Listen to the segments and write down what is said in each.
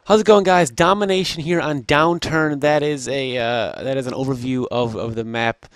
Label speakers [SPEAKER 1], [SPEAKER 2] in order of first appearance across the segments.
[SPEAKER 1] How's it going, guys? Domination here on Downturn. That is an overview of the map,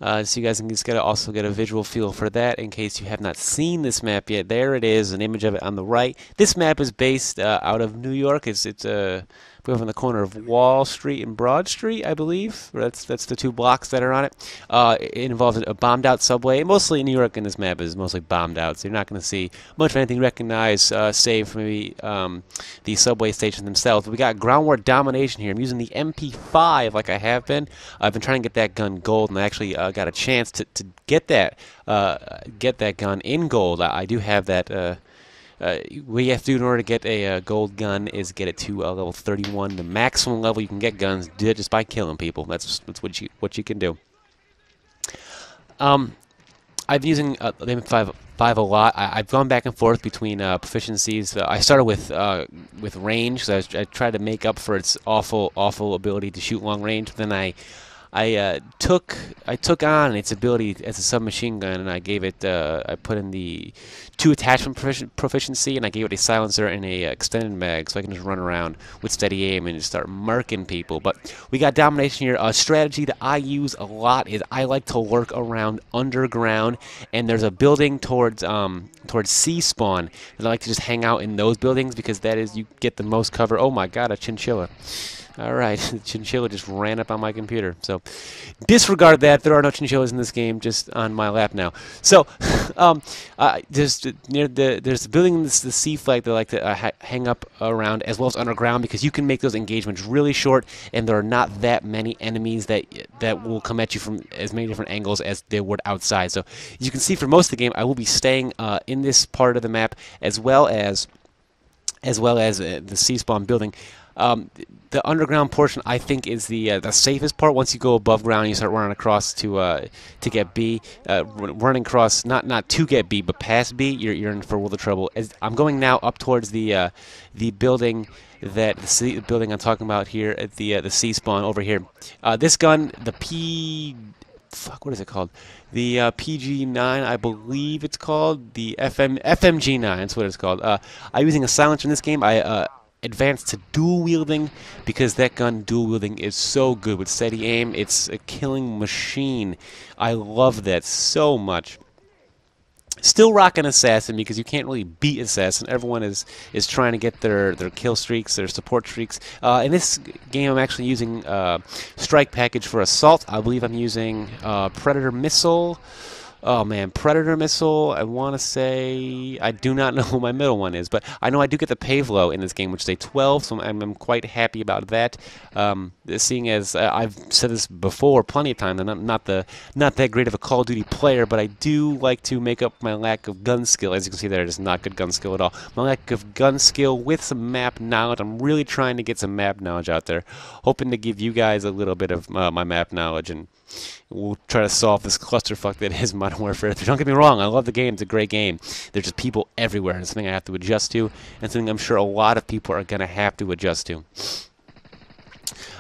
[SPEAKER 1] so you guys can just also get a visual feel for that in case you have not seen this map yet. There it is, an image of it on the right. This map is based out of New York. It's over on the corner of Wall Street and Broad Street, I believe. That's the two blocks that are on it. It involves a bombed out subway. Mostly New York in this map is mostly bombed out, so you're not going to see much of anything recognized, save for maybe the subway stations themselves. But we got ground war domination here. I'm using the Mp5 like I have been. I've been trying to get that gun gold, and I actually got a chance to get that gun in gold. I do have that. What you have to do in order to get a gold gun is get it to level 31, the maximum level you can get guns. Do it just by killing people. That's what you can do. I've been using the Mp5 a lot. I've gone back and forth between proficiencies. I started with range, so I tried to make up for its awful ability to shoot long range. Then I took on its ability as a submachine gun, and I gave it I put in the 2 attachment proficiency, and I gave it a silencer and a extended mag, so I can just run around with steady aim and just start marking people. But we got domination here. A strategy that I use a lot is I like to lurk around underground, and there's a building towards C spawn, and I like to just hang out in those buildings because that is you get the most cover. Oh my God, a chinchilla! Alright, the chinchilla just ran up on my computer. So, disregard that. There are no chinchillas in this game, just on my lap now. So, there's a building in the C flag that I like to hang up around, as well as underground, because you can make those engagements really short, and there are not that many enemies that will come at you from as many different angles as there would outside. So, you can see for most of the game, I will be staying in this part of the map, as well as the C spawn building. The underground portion, I think, is the safest part. Once you go above ground, you start running across to get B. Running across, not to get B, but past B, you're in for a world of trouble. I'm going now up towards the building the building I'm talking about here at the C spawn over here. This gun, what is it called? The PG9, I believe it's called. The FMG9, that's what it's called. I'm using a silencer in this game. I advanced to dual wielding because that gun dual wielding is so good with steady aim. It's a killing machine. I love that so much. Still rocking Assassin because you can't really beat Assassin. Everyone is trying to get their kill streaks, their support streaks. In this game, I'm actually using Strike Package for Assault. I believe I'm using Predator Missile. Oh man, Predator Missile, I want to say, I do not know what my middle one is, but I know I do get the Pavelow in this game, which is a 12, so I'm quite happy about that. Seeing as I've said this before plenty of times, I'm not that great of a Call of Duty player, but I do like to make up my lack of gun skill. As you can see there, just not good gun skill at all. My lack of gun skill with some map knowledge. I'm really trying to get some map knowledge out there, hoping to give you guys a little bit of my map knowledge, and we'll try to solve this clusterfuck that is Modern Warfare 3. Don't get me wrong, I love the game. It's a great game. There's just people everywhere. It's something I have to adjust to, and something I'm sure a lot of people are going to have to adjust to.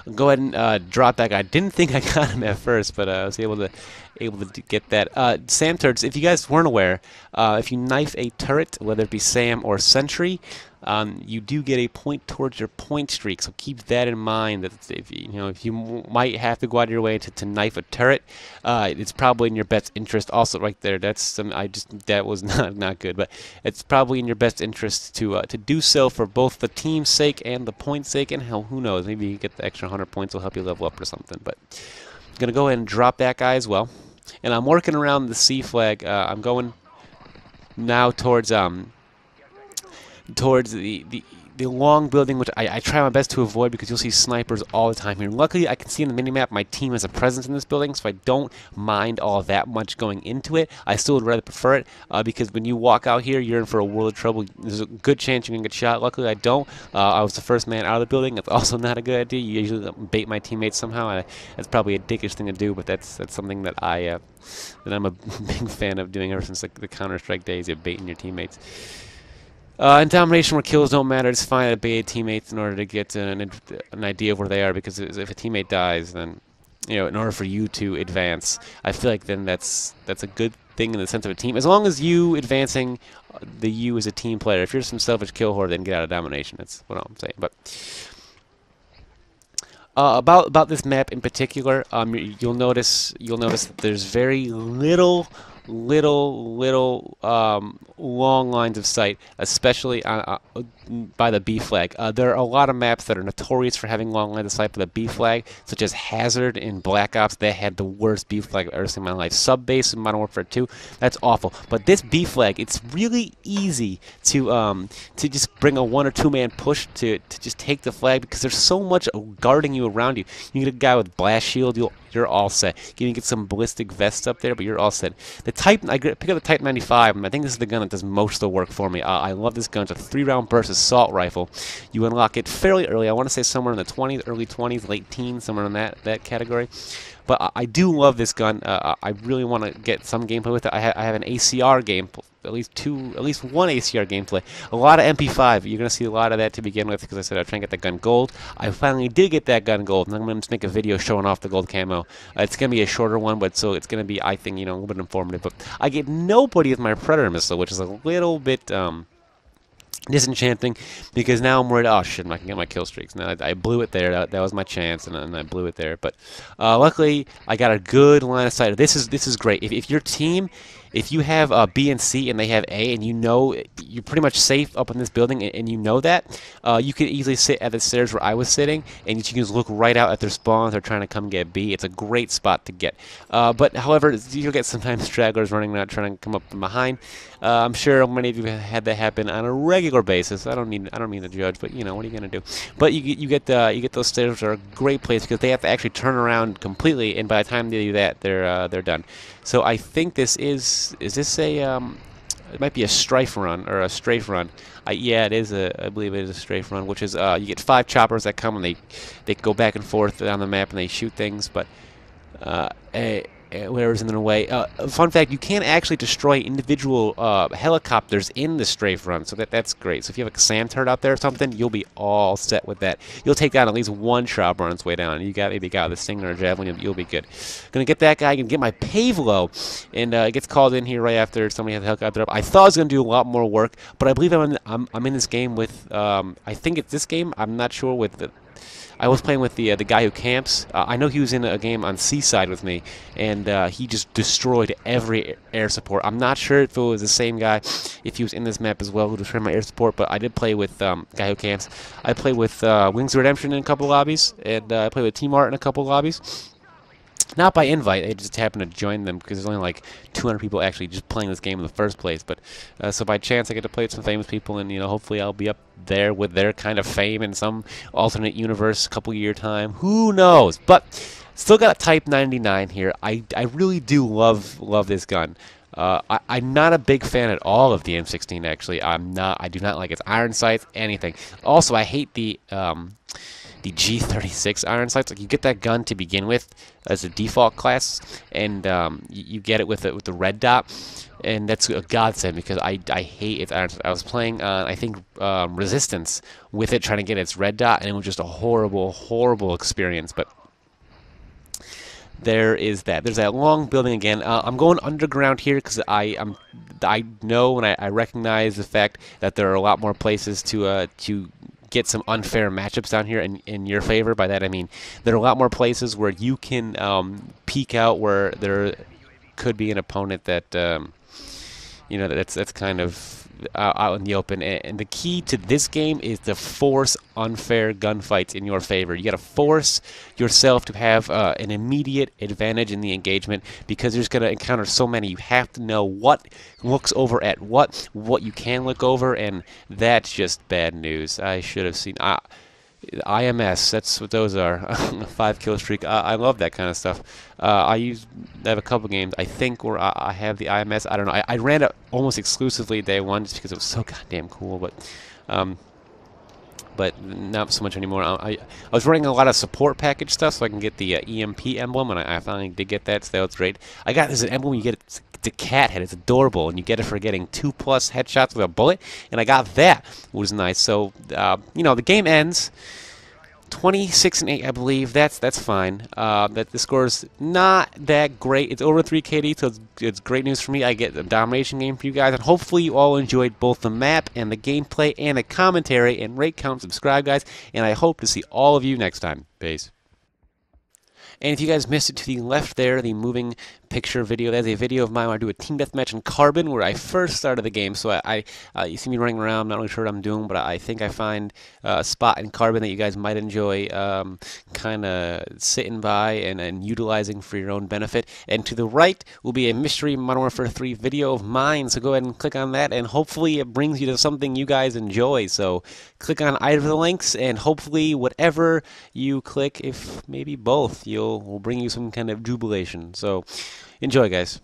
[SPEAKER 1] I'll go ahead and drop that guy. I didn't think I got him at first, but I was able to get that. SAM turrets, if you guys weren't aware, if you knife a turret, whether it be SAM or Sentry, you do get a point towards your point streak, so keep that in mind. That if you might have to go out of your way to knife a turret, it's probably in your best interest. Also, right there, that was not good, but it's probably in your best interest to do so for both the team's sake and the point's sake. And hell, who knows? Maybe you get the extra 100 points will help you level up or something. But I'm gonna go ahead and drop that guy as well. And I'm working around the C flag. I'm going now towards the long building, which I try my best to avoid because you'll see snipers all the time here. Luckily, I can see in the minimap my team has a presence in this building, so I don't mind all that much going into it. I still would rather prefer it because when you walk out here, you're in for a world of trouble. There's a good chance you can get shot. Luckily, I don't. I was the first man out of the building. That's also not a good idea. You usually bait my teammates somehow. That's probably a dickish thing to do, but that's something that I'm a big fan of doing ever since the Counter-Strike days, of baiting your teammates. In Domination, where kills don't matter, it's fine to bait teammates in order to get an idea of where they are, because if a teammate dies, then in order for you to advance. I feel like then that's a good thing in the sense of a team. As long as you advancing, the you as a team player. If you're some selfish kill horde, then get out of domination. That's what I'm saying. But about this map in particular, you'll notice that there's very little long lines of sight, especially by the B flag. There are a lot of maps that are notorious for having long lines of sight by the B flag, such as Hazard in Black Ops. They had the worst B flag I've ever seen in my life. Subbase in Modern Warfare 2, that's awful. But this B flag, it's really easy to just bring a 1 or 2 man push to just take the flag, because there's so much guarding you around you. You get a guy with blast shield, you're all set. You can get some ballistic vests up there, but you're all set. I pick up the Type 95. I think this is the gun that does most of the work for me. I love this gun. It's a 3-round burst assault rifle. You unlock it fairly early. I want to say somewhere in the 20s, early 20s, late teens, somewhere in that category. But I do love this gun. I really want to get some gameplay with it. I have an ACR game, at least one ACR gameplay. A lot of Mp5. You're going to see a lot of that to begin with, because I said I'd try and get that gun gold. I finally did get that gun gold, and I'm going to make a video showing off the gold camo. It's going to be a shorter one, but so it's going to be, I think, a little bit informative. But I get nobody with my Predator missile, which is a little bit disenchanting, because now I'm worried, oh shit, I'm not gonna get my kill streaks. Now I blew it there. That was my chance, and I blew it there. But luckily, I got a good line of sight. This is great. If your team, if you have B and C and they have A, and you're pretty much safe up in this building, and you know that, you can easily sit at the stairs where I was sitting, and you can just look right out at their spawns. They're trying to come get B. It's a great spot to get. But however, you'll get sometimes stragglers running around trying to come up from behind. I'm sure many of you have had that happen on a regular basis. I don't mean to judge, but what are you gonna do? But you get those stairs, which are a great place, because they have to actually turn around completely, and by the time they do that, they're done. So I think this is this a it might be a strife run or a strafe run. Yeah, it is I believe it is a strafe run, which is you get 5 choppers that come, and they go back and forth down the map, and they shoot things, but whatever's in the way. Fun fact, you can't actually destroy individual helicopters in the strafe run, so that's great. So if you have a sand turret out there or something, you'll be all set with that. You'll take down at least 1 chopper on its way down. Maybe got the Stinger or Javelin, you'll be good. Gonna get that guy, gonna get my Pavelow, and it gets called in here right after somebody has the helicopter up. I thought I was gonna do a lot more work, but I believe I'm in this game with I think it's this game. I'm not sure with the. I was playing with the guy who camps. I know he was in a game on Seaside with me, and he just destroyed every air support. I'm not sure if it was the same guy, if he was in this map as well, who destroyed my air support, but I did play with guy who camps. I played with Wings of Redemption in a couple lobbies, and I played with Team Art in a couple lobbies. Not by invite, I just happened to join them because there's only like 200 people actually just playing this game in the first place. But so by chance I get to play with some famous people, and hopefully I'll be up there with their kind of fame in some alternate universe a couple year time. Who knows? But still got a Type 99 here. I really do love this gun. I'm not a big fan at all of the M16 actually. I do not like its iron sights, anything. Also, I hate the G36 iron sights. Like, you get that gun to begin with as a default class, and you get it with the red dot, and that's a godsend because I hate its iron sights. I was playing I think Resistance with it, trying to get its red dot, and it was just a horrible experience. But there is that. There's that long building again. I'm going underground here because I know and I recognize the fact that there are a lot more places to get some unfair matchups down here in your favor. By that I mean there are a lot more places where you can peek out where there could be an opponent that that's kind of out in the open. And the key to this game is to force unfair gunfights in your favor. You got to force yourself to have an immediate advantage in the engagement, because you're just going to encounter so many. You have to know what looks over at what you can look over, and that's just bad news. I should have seen IMS, that's what those are. 5 kill streak. I love that kind of stuff. I have a couple games, I think, where I have the IMS. I don't know. I ran it almost exclusively day 1 just because it was so goddamn cool, but not so much anymore. I was running a lot of support package stuff so I can get the EMP emblem, and I finally did get that, so that was great. I got this emblem, you get it. It's a cat head. It's adorable, and you get it for getting 2+ headshots with a bullet, and I got that, which was nice. So the game ends. 26 and 8, I believe. That's fine. That the score's not that great. It's over 3 KD, so it's great news for me. I get a domination game for you guys, and hopefully you all enjoyed both the map and the gameplay and the commentary. And rate, comment, subscribe, guys. And I hope to see all of you next time. Peace. And if you guys missed it, to the left there, the moving picture video, that's a video of mine where I do a team deathmatch in Carbon, where I first started the game. So you see me running around, not really sure what I'm doing, but I think I find a spot in Carbon that you guys might enjoy kind of sitting by and utilizing for your own benefit. And to the right will be a Mystery Modern Warfare 3 video of mine, so go ahead and click on that, and hopefully it brings you to something you guys enjoy. So click on either of the links, and hopefully whatever you click, if maybe both, will bring you some kind of jubilation. So enjoy, guys.